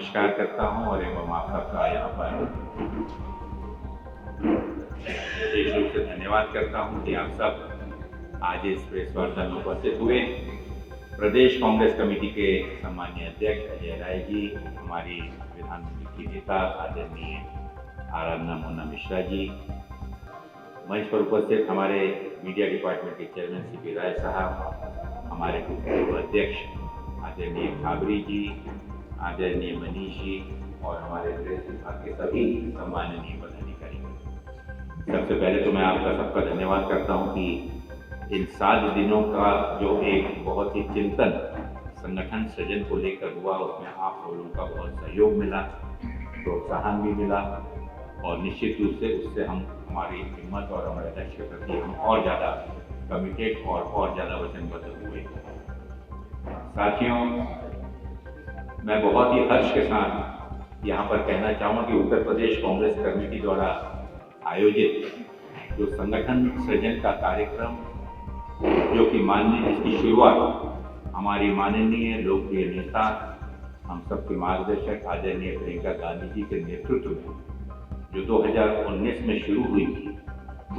नमस्कार करता हूं और एवं आप सबका यहाँ पर विशेष रूप से धन्यवाद करता हूं कि आप सब आज इस प्रेस वार्ता में उपस्थित हुए। प्रदेश कांग्रेस कमेटी के सम्मानीय अध्यक्ष अजय राय जी, हमारी विधानमंडल की नेता आदरणीय आराधना मोना मिश्रा जी, मंच पर उपस्थित हमारे मीडिया डिपार्टमेंट के चेयरमैन सीपी राय साहब, हमारे पूर्व अध्यक्ष आदरणीय खाबरी जी, आदरणीय मनीष जी और हमारे प्रेस विभाग के सभी सम्माननीय पदाधिकारी। सबसे पहले तो मैं आपका सबका धन्यवाद करता हूं कि इन 7 दिनों का जो एक बहुत ही चिंतन संगठन सृजन को लेकर हुआ, उसमें आप लोगों का बहुत सहयोग मिला, प्रोत्साहन भी मिला और निश्चित रूप से उससे हम हमारी हिम्मत और हमारे लक्ष्य के प्रति हम और ज़्यादा कमिटेड और ज़्यादा वचनबद्ध हुए। साथियों, मैं बहुत ही हर्ष के साथ यहाँ पर कहना चाहूँगा कि उत्तर प्रदेश कांग्रेस कमेटी द्वारा आयोजित जो संगठन सृजन का कार्यक्रम, जो कि माननीय इसकी शुरुआत हमारी माननीय लोकप्रिय नेता, हम सबके मार्गदर्शक आदरणीय प्रियंका गांधी जी के नेतृत्व में जो 2019 में शुरू हुई थी,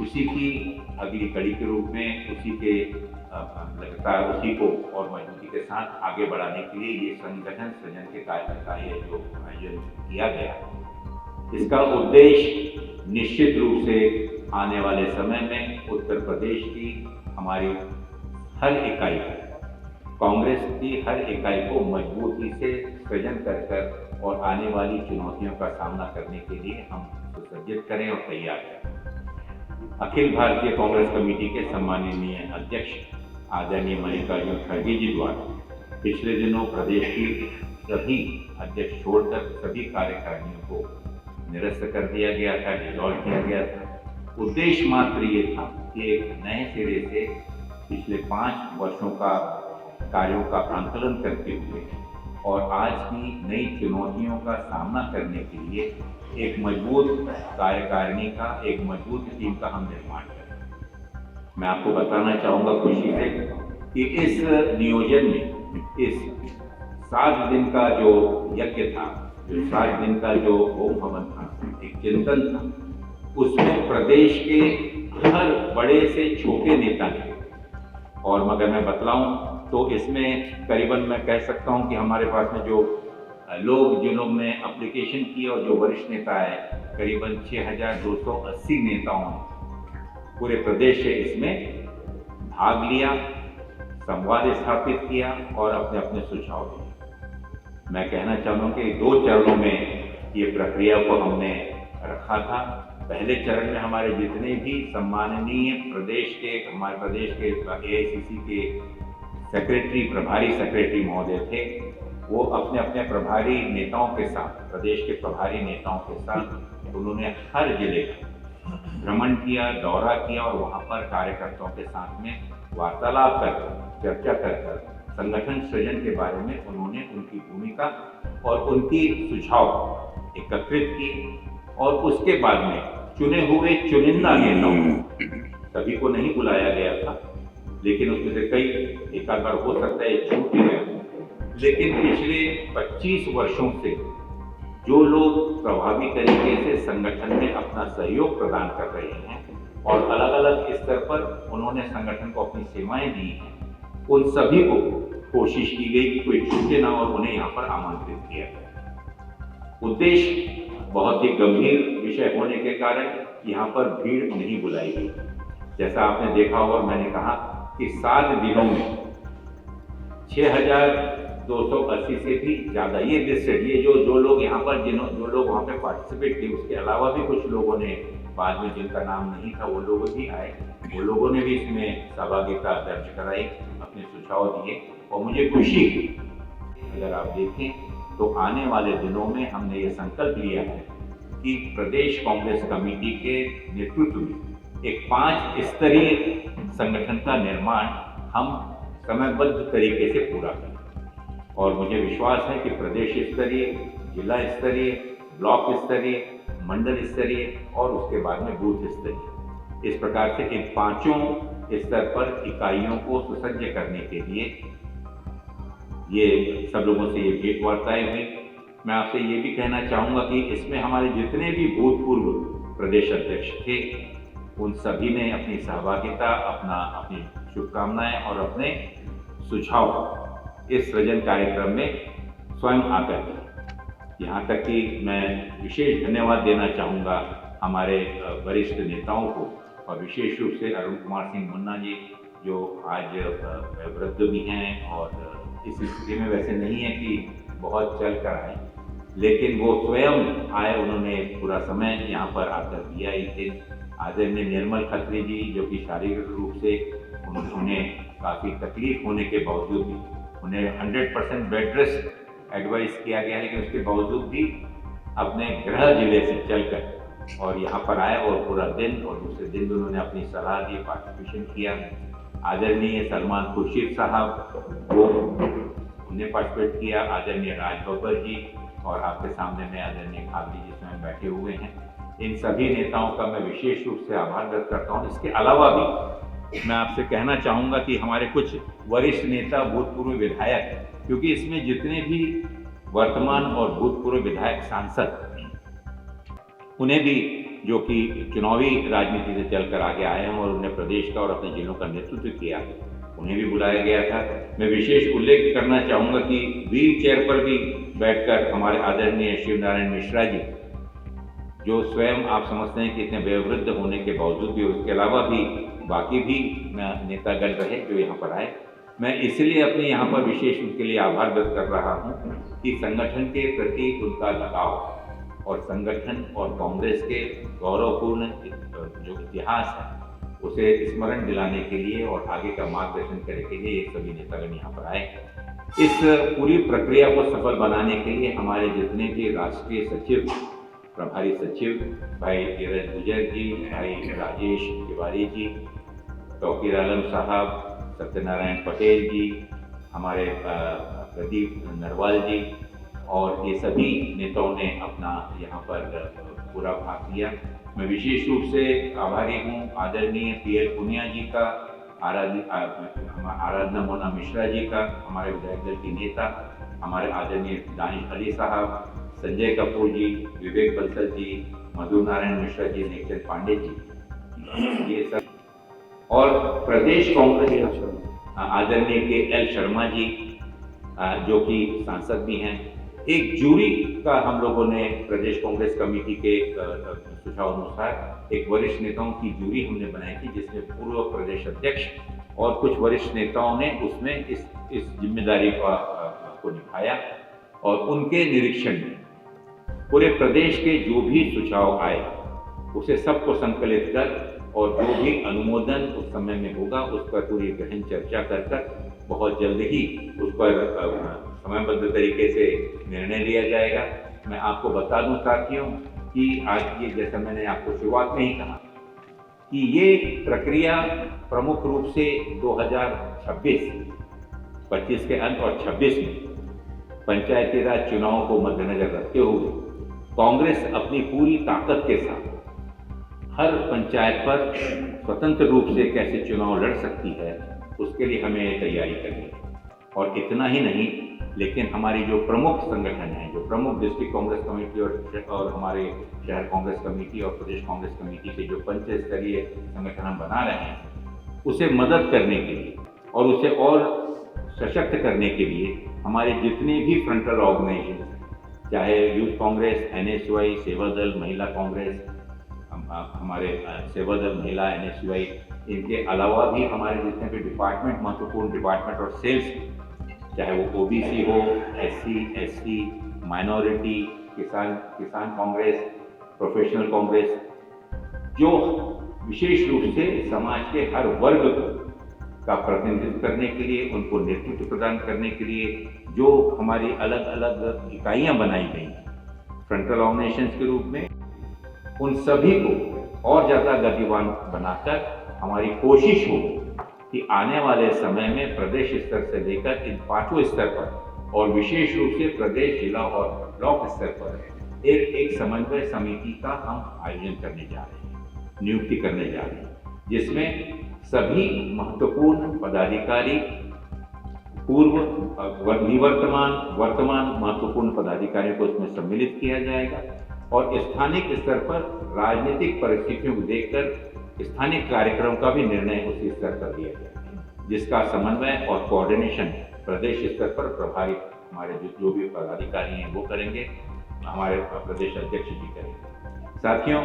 उसी की अगली कड़ी के रूप में उसी के लगातार उसी को और मजबूती के साथ आगे बढ़ाने के लिए ये संगठन सृजन के कार्य का ये जो आयोजन किया गया, इसका उद्देश्य निश्चित रूप से आने वाले समय में उत्तर प्रदेश की हमारी हर इकाई, कांग्रेस की हर इकाई को मजबूती से सृजन कर और आने वाली चुनौतियों का सामना करने के लिए हम सुसज्जित करें और तैयार करें। अखिल भारतीय कांग्रेस कमेटी के सम्माननीय अध्यक्ष आदरणीय मल्लिकार्जुन खड़गे जी द्वारा पिछले दिनों प्रदेश की सभी अध्यक्ष छोड़कर सभी कार्यकारिणियों को निरस्त कर दिया गया था, डिसॉल्व किया गया था। उद्देश्य मात्र ये था कि एक नए सिरे से पिछले 5 वर्षों का कार्यों का आंकलन करते हुए और आज की नई चुनौतियों का सामना करने के लिए एक मजबूत कार्यकारिणी का, एक मजबूत टीम का हम निर्माण करें। मैं आपको बताना चाहूँगा खुशी से कि इस नियोजन में इस 7 दिन का जो यज्ञ था, जो 7 दिन का जो होम हवन था, एक चिंतन था, उसमें प्रदेश के हर बड़े से छोटे नेता ने, और मगर मैं बतलाऊं तो इसमें करीबन मैं कह सकता हूं कि हमारे पास में जो लोग जिन लोगों ने एप्लीकेशन की और जो वरिष्ठ नेता है, करीबन 6280 नेताओं ने पूरे प्रदेश से इसमें भाग लिया, संवाद स्थापित किया और अपने अपने सुझाव दिए। मैं कहना चाहूँगा कि 2 चरणों में ये प्रक्रिया को हमने रखा था। पहले चरण में हमारे जितने भी सम्माननीय हमारे प्रदेश के AICC के सेक्रेटरी, प्रभारी सेक्रेटरी महोदय थे, वो अपने अपने प्रभारी नेताओं के साथ, प्रदेश के प्रभारी नेताओं के साथ उन्होंने हर जिले का भ्रमण किया, दौरा किया और वहाँ पर कार्यकर्ताओं के साथ में वार्तालाप कर, चर्चा कर संगठन सृजन के बारे में उन्होंने उनकी भूमिका और उनकी सुझाव एकत्रित किए और उसके बाद में चुने हुए चुनिंदा नेताओं, सभी को नहीं बुलाया गया था, लेकिन उसमें से कई एक बार हो सकता है छूट गया, लेकिन पिछले 25 वर्षों से जो लोग प्रभावी तरीके से संगठन में अपना सहयोग प्रदान कर रहे हैं और अलग अलग स्तर पर उन्होंने संगठन को अपनी सेवाएं दी हैं, उन सभी को कोशिश की गई कि कोई छूटे ना और उन्हें यहाँ पर आमंत्रित किया गया। उद्देश्य बहुत ही गंभीर विषय होने के कारण यहाँ पर भीड़ नहीं बुलाई गई। जैसा आपने देखा और मैंने कहा कि 7 दिनों में 6280 से भी ज़्यादा ये लिस्टेड, ये जो लोग यहाँ पर जो लोग वहाँ पे पार्टिसिपेट किए, उसके अलावा भी कुछ लोगों ने बाद में जिनका नाम नहीं था वो लोग भी आए, वो लोगों ने भी इसमें सहभागिता दर्ज कराई, अपने सुझाव दिए और मुझे खुशी हुई। अगर आप देखें तो आने वाले दिनों में हमने ये संकल्प लिया है कि प्रदेश कांग्रेस कमेटी के नेतृत्व में एक 5 स्तरीय संगठन का निर्माण हम समयबद्ध तरीके से पूरा करें और मुझे विश्वास है कि प्रदेश स्तरीय, जिला स्तरीय, ब्लॉक स्तरीय, मंडल स्तरीय और उसके बाद में बूथ स्तरीय, इस प्रकार से इन 5 स्तर पर इकाइयों को सुसज्ज करने के लिए ये सब लोगों से ये भेंट वार्ताएं हुई मैं आपसे ये भी कहना चाहूँगा कि इसमें हमारे जितने भी भूतपूर्व प्रदेश अध्यक्ष थे, उन सभी ने अपनी सहभागिता, अपनी शुभकामनाएं और अपने सुझाव इस सृजन कार्यक्रम में स्वयं आकर दिए। यहाँ तक कि मैं विशेष धन्यवाद देना चाहूँगा हमारे वरिष्ठ नेताओं को, और विशेष रूप से अरुण कुमार सिंह मुन्ना जी, जो आज वृद्ध भी हैं और इस स्थिति में वैसे नहीं है कि बहुत चल कर आए, लेकिन वो स्वयं आए, उन्होंने पूरा समय यहाँ पर आकर दिया। एक दिन आदरणीय निर्मल खत्री जी, जो कि शारीरिक रूप से उन्हें काफ़ी तकलीफ होने के बावजूद भी, उन्हें 100% बेड रेस्ट एडवाइस किया गया, लेकिन उसके बावजूद भी अपने गृह जिले से चलकर और यहाँ पर आए और पूरा दिन और दूसरे दिन भी उन्होंने अपनी सलाह दी, पार्टिसिपेशन किया। आदरणीय सलमान खुर्शीद साहब, वो उन्हें पार्टिसिपेट किया। आदरणीय राज बब्बर जी, और आपके सामने में आदरणीय खाबरी जी स्वयं बैठे हुए हैं। इन सभी नेताओं का मैं विशेष रूप से आभार व्यक्त करता हूँ। इसके अलावा भी मैं आपसे कहना चाहूँगा कि हमारे कुछ वरिष्ठ नेता, भूतपूर्व विधायक, क्योंकि इसमें जितने भी वर्तमान और भूतपूर्व विधायक, सांसद, उन्हें भी, जो कि चुनावी राजनीति से चलकर आगे आए हैं और उन्हें प्रदेश का और अपने जिलों का नेतृत्व किया, उन्हें भी बुलाया गया था। मैं विशेष उल्लेख करना चाहूँगा कि व्हील चेयर पर भी बैठकर हमारे आदरणीय शिव नारायण मिश्रा जी, जो स्वयं आप समझते हैं कि इतने वयोवृद्ध होने के बावजूद भी, उसके अलावा भी बाकी भी नेतागण रहे जो यहाँ पर आए। मैं इसलिए अपने यहाँ पर विशेष उनके लिए आभार व्यक्त कर रहा हूँ कि संगठन के प्रति उनका लगाव और संगठन और कांग्रेस के गौरवपूर्ण जो इतिहास है उसे स्मरण दिलाने के लिए और आगे का मार्गदर्शन करने के लिए ये सभी नेतागण यहाँ पर आए। इस पूरी प्रक्रिया को सफल बनाने के लिए हमारे जितने भी राष्ट्रीय सचिव, प्रभारी सचिव भाई धीरज गुजर जी, भाई राजेश तिवारी जी, तौकीर आलम साहब, सत्यनारायण पटेल जी, हमारे प्रदीप नरवाल जी, और ये सभी नेताओं ने अपना यहाँ पर पूरा भाग लिया। मैं विशेष रूप से आभारी हूँ आदरणीय पीएल पुनिया जी का, आराधना मोना मिश्रा जी का, हमारे विधायक दल के नेता, हमारे आदरणीय दानिश अली साहब, संजय कपूर जी, विवेक बंसल जी, मधुर नारायण मिश्रा जी, नेकचंद पांडे जी, ये सब, और प्रदेश कांग्रेस आदरणीय के एल शर्मा जी, जो कि सांसद भी हैं। एक जूरी का हम लोगों ने प्रदेश कांग्रेस कमेटी के सुझाव अनुसार एक वरिष्ठ नेताओं की जूरी हमने बनाई थी, जिसमें पूर्व प्रदेश अध्यक्ष और कुछ वरिष्ठ नेताओं ने उसमें इस जिम्मेदारी को निभाया, और उनके निरीक्षण में पूरे प्रदेश के जो भी सुझाव आए उसे सबको संकलित कर, और जो भी अनुमोदन उस समय में होगा उस पर पूरी गहन चर्चा कर बहुत जल्द ही उस पर समयबद्ध तरीके से निर्णय लिया जाएगा। मैं आपको बता दूं साथियों कि आज ये, जैसा मैंने आपको शुरुआत में ही कहा, कि ये प्रक्रिया प्रमुख रूप से 2026 के अंत और 26 में पंचायती राज चुनाव को मद्देनजर रखते हुए कांग्रेस अपनी पूरी ताकत के साथ हर पंचायत पर स्वतंत्र रूप से कैसे चुनाव लड़ सकती है, उसके लिए हमें तैयारी करनी है। और इतना ही नहीं, लेकिन हमारी जो प्रमुख संगठन हैं, जो प्रमुख डिस्ट्रिक्ट कांग्रेस कमेटी और हमारे शहर कांग्रेस कमेटी और प्रदेश कांग्रेस कमेटी के जो पंच स्तरीय संगठन हम बना रहे हैं, उसे मदद करने के लिए और उसे और सशक्त करने के लिए हमारे जितने भी फ्रंटल ऑर्गेनाइजेशन, चाहे यूथ कांग्रेस, NSY, सेवा दल, महिला कांग्रेस, हमारे सेवा दल, महिला, NSY, इनके अलावा भी हमारे जितने भी डिपार्टमेंट, महत्वपूर्ण डिपार्टमेंट और सेल्स, चाहे वो OBC हो, SC, ST, माइनॉरिटी, किसान कांग्रेस, प्रोफेशनल कांग्रेस, जो विशेष रूप से समाज के हर वर्ग का प्रतिनिधित्व करने के लिए, उनको नेतृत्व प्रदान करने के लिए जो हमारी अलग अलग इकाइयां बनाई गई फ्रंटल ऑर्गेनाइजेशंस के रूप में, उन सभी को और ज़्यादा गतिवान बनाकर हमारी कोशिश हो कि आने वाले समय में प्रदेश स्तर से लेकर इन 5 स्तर पर और विशेष रूप से प्रदेश, जिला और ब्लॉक स्तर पर एक समन्वय समिति का हम आयोजन करने जा रहे हैं, नियुक्ति करने जा रहे हैं, जिसमें सभी महत्वपूर्ण पदाधिकारी निवर्तमान वर्तमान महत्वपूर्ण पदाधिकारियों को इसमें सम्मिलित किया जाएगा और स्थानिक स्तर पर राजनीतिक परिस्थितियों को देखकर स्थानीय कार्यक्रम का भी निर्णय उसी स्तर पर लिया जाएगा, जिसका समन्वय और कोऑर्डिनेशन प्रदेश स्तर पर प्रभारी हमारे जो भी पदाधिकारी हैं वो करेंगे, हमारे प्रदेश अध्यक्ष जी करेंगे। साथियों,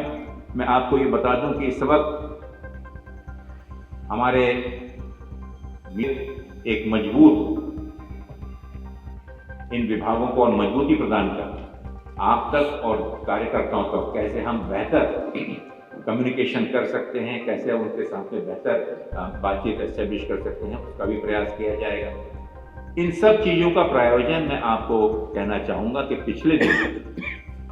मैं आपको ये बता दूं कि इस वक्त हमारे एक मजबूत इन विभागों को और मजबूती प्रदान कर आप तक और कार्यकर्ताओं तक कैसे हम बेहतर कम्युनिकेशन कर सकते हैं, कैसे उनके साथ में बेहतर बातचीत एस्टेब्लिश कर सकते हैं, उसका भी प्रयास किया जाएगा। इन सब चीज़ों का प्रायोजन मैं आपको कहना चाहूँगा कि पिछले दिन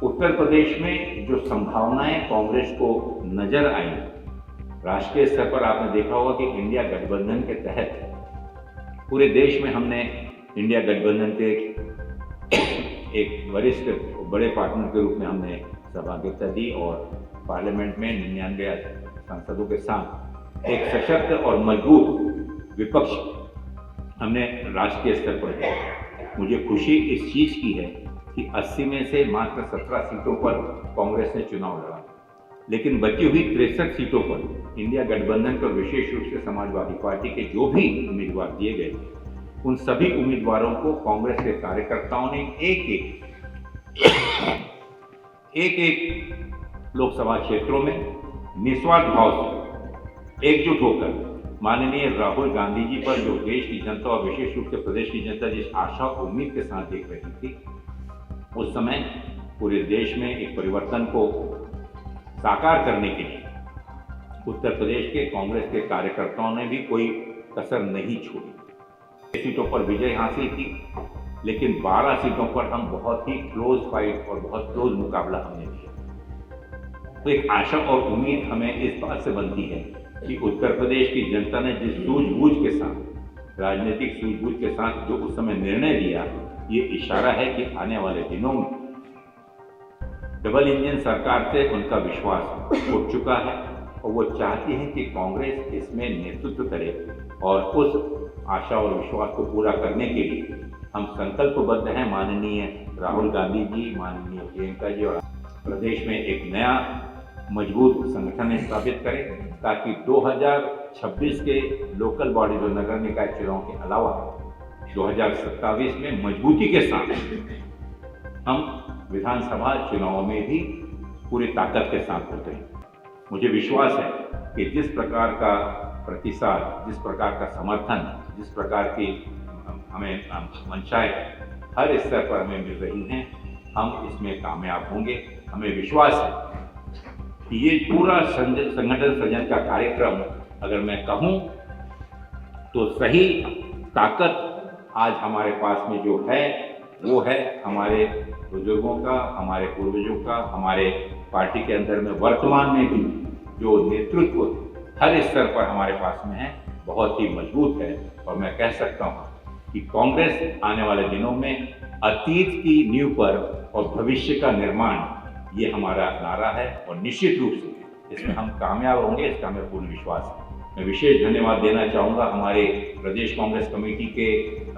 उत्तर प्रदेश में जो संभावनाएं कांग्रेस को नजर आई, राष्ट्रीय स्तर पर आपने देखा होगा कि इंडिया गठबंधन के तहत पूरे देश में हमने इंडिया गठबंधन के एक वरिष्ठ बड़े पार्टनर के रूप में हमने सहभागिता दी और पार्लियामेंट में 99 सांसदों के साथ एक सशक्त और मजबूत विपक्ष हमने राष्ट्रीय स्तर पर किया। मुझे खुशी इस चीज़ की है कि 80 में से मात्र 17 सीटों पर कांग्रेस ने चुनाव लड़ा, लेकिन बची हुई 63 सीटों पर इंडिया गठबंधन पर विशेष रूप से समाजवादी पार्टी के जो भी उम्मीदवार दिए गए, उन सभी उम्मीदवारों को कांग्रेस के कार्यकर्ताओं ने एक लोकसभा क्षेत्रों में निस्वार्थ भाव से एकजुट होकर माननीय राहुल गांधी जी पर जो देश की जनता और विशेष रूप से प्रदेश की जनता जिस आशा और उम्मीद के साथ देख रही थी, उस समय पूरे देश में एक परिवर्तन को साकार करने के लिए उत्तर प्रदेश के कांग्रेस के कार्यकर्ताओं ने भी कोई कसर नहीं छोड़ी। सीटों पर विजय हासिल की, लेकिन 12 सीटों पर हम बहुत ही क्लोज फाइट और बहुत क्लोज मुकाबला हमने किया। तो एक आशा और उम्मीद हमें इस बात से बनती है कि उत्तर प्रदेश की जनता ने जिस सूझबूझ के साथ, राजनीतिक सूझबूझ के साथ जो उस समय निर्णय लिया, ये इशारा है कि आने वाले दिनों में डबल इंजन सरकार से उनका विश्वास उठ चुका है और वो चाहती है कि कांग्रेस इसमें नेतृत्व करे और उस आशा और विश्वास को पूरा करने के लिए हम संकल्पबद्ध हैं। माननीय राहुल गांधी जी, माननीय प्रियंका जी और प्रदेश में एक नया मजबूत संगठन स्थापित करें ताकि 2026 के लोकल बॉडी और नगर निकाय चुनाव के अलावा 2027 में मजबूती के साथ हम विधानसभा चुनाव में भी पूरी ताकत के साथ होते हैं। मुझे विश्वास है कि जिस प्रकार का प्रतिसाद, जिस प्रकार का समर्थन, जिस प्रकार की हमें मंशाएं हर स्तर पर हमें मिल रही हैं, हम इसमें कामयाब होंगे। हमें विश्वास है कि ये पूरा संगठन सृजन का कार्यक्रम, अगर मैं कहूँ तो सही ताकत आज हमारे पास में जो है वो है हमारे बुजुर्गों का, हमारे पूर्वजों का, हमारे पार्टी के अंदर में वर्तमान में भी जो नेतृत्व हर स्तर पर हमारे पास में है, बहुत ही मजबूत है। और मैं कह सकता हूँ कि कांग्रेस आने वाले दिनों में अतीत की नींव पर और भविष्य का निर्माण, ये हमारा नारा है और निश्चित रूप से इसमें हम कामयाब होंगे, इसका हमें पूर्ण विश्वास है। मैं विशेष धन्यवाद देना चाहूँगा हमारे प्रदेश कांग्रेस कमेटी के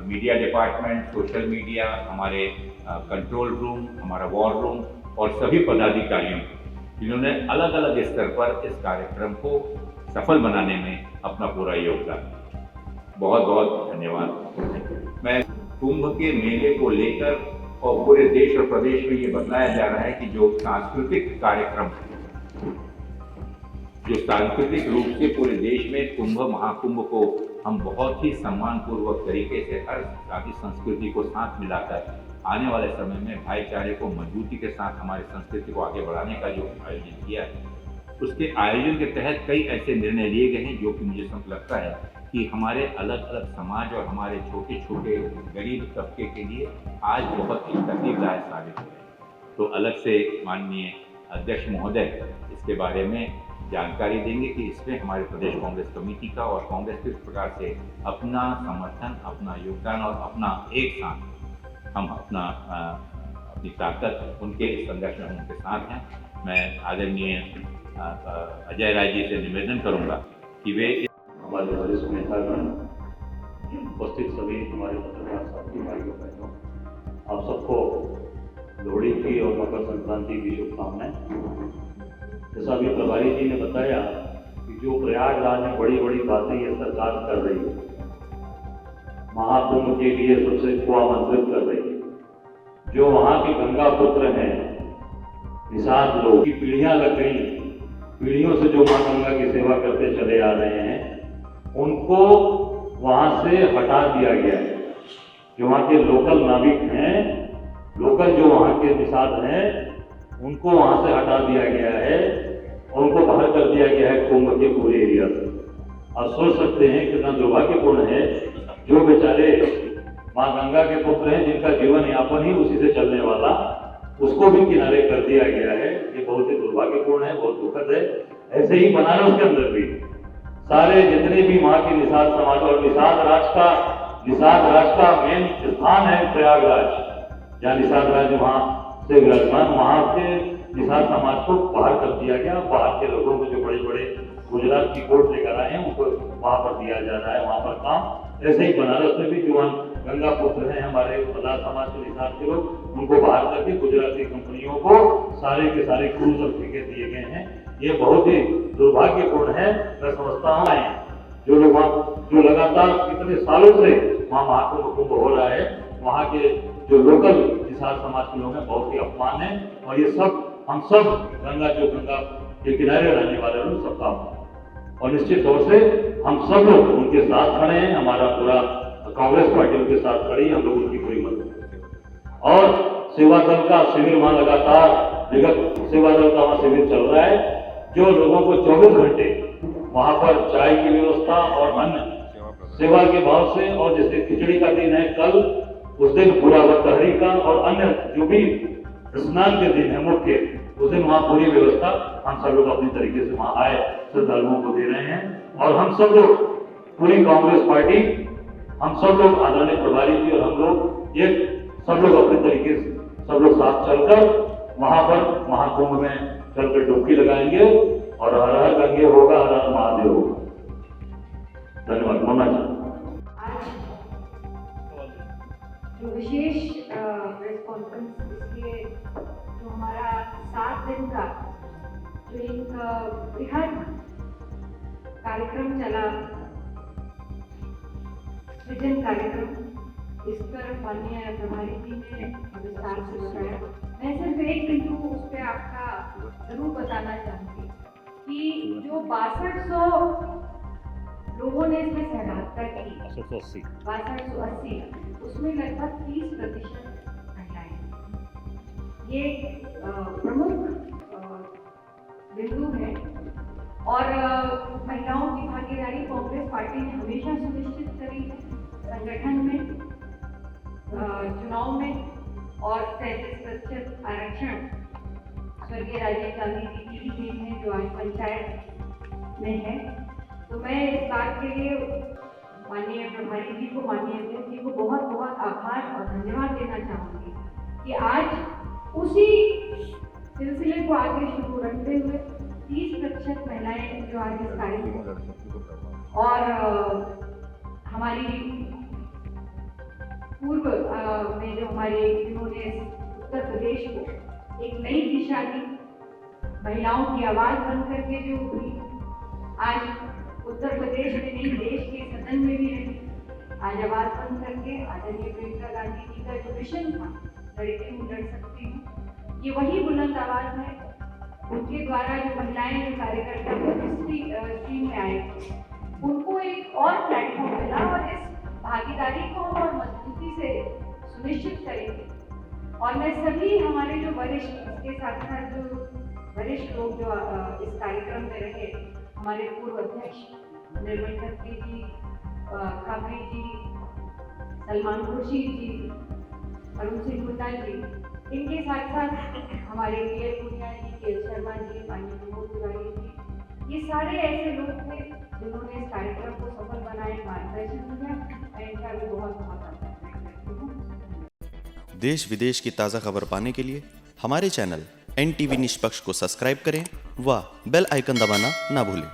मीडिया डिपार्टमेंट, सोशल मीडिया, हमारे कंट्रोल रूम, हमारा वॉर रूम और सभी पदाधिकारियों जिन्होंने अलग अलग स्तर पर इस कार्यक्रम को सफल बनाने में अपना पूरा योगदान दिया। बहुत बहुत धन्यवाद। मैं कुंभ के मेले को लेकर और पूरे देश और प्रदेश में ये बताया जा रहा है कि जो सांस्कृतिक कार्यक्रम, जो सांस्कृतिक रूप से पूरे देश में कुंभ महाकुंभ को हम बहुत ही सम्मानपूर्वक तरीके से हर जाति संस्कृति को साथ मिलाकर आने वाले समय में भाईचारे को मजबूती के साथ हमारी संस्कृति को आगे बढ़ाने का जो आयोजन किया है, उसके आयोजन के तहत कई ऐसे निर्णय लिए गए हैं जो कि मुझे लगता है कि हमारे अलग अलग समाज और हमारे छोटे छोटे गरीब तबके के लिए आज बहुत ही तकलीफदायक साबित हो रहे हैं। तो अलग से माननीय अध्यक्ष महोदय इसके बारे में जानकारी देंगे कि इसमें हमारे प्रदेश कांग्रेस कमेटी का और कांग्रेस किस प्रकार से अपना समर्थन, अपना योगदान और अपना एक साथ हम अपनी ताकत उनके इस संघर्ष में उनके साथ हैं। मैं आदरणीय अजय राय जी से निवेदन करूंगा कि वे हमारे वरिष्ठ नेतागण उपस्थित सभी हमारे पत्रकार साथी भाइयों बहनों, आप सबको लोहड़ी की और मकर संक्रांति की शुभकामनाएं। जैसा अभी प्रभारी जी ने बताया कि जो प्रयागराज में बड़ी बड़ी बातें ये सरकार कर रही है, महाकुंभ के लिए सबसे को आमंत्रित कर रही है, जो वहाँ के गंगा पुत्र हैं, निषाद लोग की पीढ़ियां लग गई, पीढ़ियों से जो माँ गंगा की सेवा करते चले आ रहे हैं, उनको वहाँ से हटा दिया गया है। जो वहाँ के लोकल नाविक हैं, लोकल जो वहाँ के निषाद हैं, उनको वहाँ से हटा दिया गया है और उनको बाहर कर दिया गया है कुंभ के पूरे एरिया से। आप सोच सकते हैं कितना दुर्भाग्यपूर्ण है, जो बेचारे माँ गंगा के पुत्र हैं, जिनका जीवन यापन ही उसी से चलने वाला, उसको भी किनारे कर दिया गया है। ये बहुत ही दुर्भाग्यपूर्ण है, बहुत दुखद है। ऐसे ही बनारस के अंदर भी सारे जितने भी वहाँ के निषाद समाज और निषाद राज का मेन स्थान है प्रयागराज, जहाँ निषाद राज वहाँ से विराजमान, वहाँ के निषाद समाज को बाहर कर दिया गया। बाहर के लोगों को जो बड़े बड़े गुजरात की कोर्ट लेकर आए हैं, उनको वहाँ पर दिया जा रहा है वहाँ पर काम। ऐसे ही बनारस में भी जो गंगा पुत्र हैं, हमारे बल्लार समाज के निषाद के लोग, उनको बाहर करके गुजराती कंपनियों को सारे के सारे क्रूज और ठेके दिए गए हैं। ये बहुत ही दुर्भाग्यपूर्ण है। मैं समझता हूँ जो लोग वहाँ जो लगातार कितने सालों से वहाँ महाकुंभ हो रहा है, वहाँ के जो लोकल निषाद समाज के लोग हैं, बहुत ही अपमान है। और ये सब हम सब गंगा के किनारे रहने वाले लोग सब काम, और निश्चित तौर से हम सब लोग उनके साथ खड़े हैं। हमारा पूरा कांग्रेस पार्टी उनके साथ खड़ी है, हम लोग उनकी पूरी मदद। और सेवा दल का शिविर वहाँ लगातार विगत सेवा दल का वहाँ शिविर चल रहा है, जो लोगों को 24 घंटे वहाँ पर चाय की व्यवस्था और अन्य सेवा के भाव से, और जैसे खिचड़ी का दिन है कल, उस दिन पूरा वतहरी का और अन्य जो भी स्नान के दिन है मुख्य, उस दिन वहाँ पूरी व्यवस्था हम सब लोग अपनी तरीके से वहाँ आए श्रद्धालुओं को दे रहे हैं। और हम सब लोग पूरी कांग्रेस पार्टी, हम सब लोग आदरणीय प्रभारी जी और हम लोग एक सब लोग अपने तरीके से सब लोग साथ चलकर वहाँ पर महाकुंभ में चलकर डुबकी लगाएंगे और हर हर गंगे होगा, हर हर महादेव होगा। धन्यवाद। मोना जी, जो विशेष प्रेस कॉन्फ्रेंस इसलिए जो हमारा 7 दिन का जो एक बृहद कार्यक्रम चला, सृजन कार्यक्रम, इस पर माननीय प्रभारी जी ने विस्तार से बताया। मैं सिर्फ एक बिंदु उस पर आपका जरूर बताना चाहूँगी कि जो 6200 लोगों ने इसमें सहभागिता की, 6280, उसमें लगभग 30% महिलाएं। ये प्रमुख बिंदु है। और महिलाओं की भागीदारी कांग्रेस पार्टी ने हमेशा सुनिश्चित करी है, संगठन में, चुनाव में, और 33% आरक्षण स्वर्गीय राजीव गांधी जी की ही टीम है, जो आज पंचायत में है। तो मैं इस बात के लिए माननीय प्रभारी जी को, माननीय अध्यक्ष जी को बहुत बहुत आभार और धन्यवाद देना चाहूँगी कि आज उसी सिलसिले को आगे शुरू रखते हुए 30% महिलाएं जो आज इस कार्यक्रम, और हमारी पूर्व में जो हमारे जिन्होंने उत्तर प्रदेश को एक नई दिशा दी, महिलाओं की आवाज बन करके जो उभरी, आज उत्तर प्रदेश में नहीं देश के सदन में भी रही, आज आवाज बन करके आदरणीय प्रियंका गांधी जी का जो मिशन था, लड़की हूँ लड़ सकती हूँ, ये वही बुलंद आवाज है। उनके द्वारा जो महिलाएं, जो कार्यकर्ता स्ट्रीम में आए, उनको एक और प्लेटफॉर्म मिला, और इस भागीदारी को हम और मजबूती से सुनिश्चित करेंगे। और मैं सभी हमारे जो वरिष्ठ, इसके साथ साथ जो वरिष्ठ लोग जो इस कार्यक्रम में रहे, हमारे पूर्व अध्यक्ष निर्मल खत्री जी, काबरी जी, सलमान खुर्शीद जी, अरुण सिंह मुन्ना जी, इनके साथ साथ हमारे के पुनिया जी, के शर्मा जी, माननीय प्रमोद तिवारी जी, ये सारे ऐसे लोग थे जिन्होंने इस कार्यक्रम को सफल बनाए, मार्गदर्शन दिया। मैं इनका भी बहुत बहुत आभार करती हूँ। देश विदेश की ताज़ा खबर पाने के लिए हमारे चैनल NTV निष्पक्ष को सब्सक्राइब करें व बेल आइकन दबाना ना भूलें।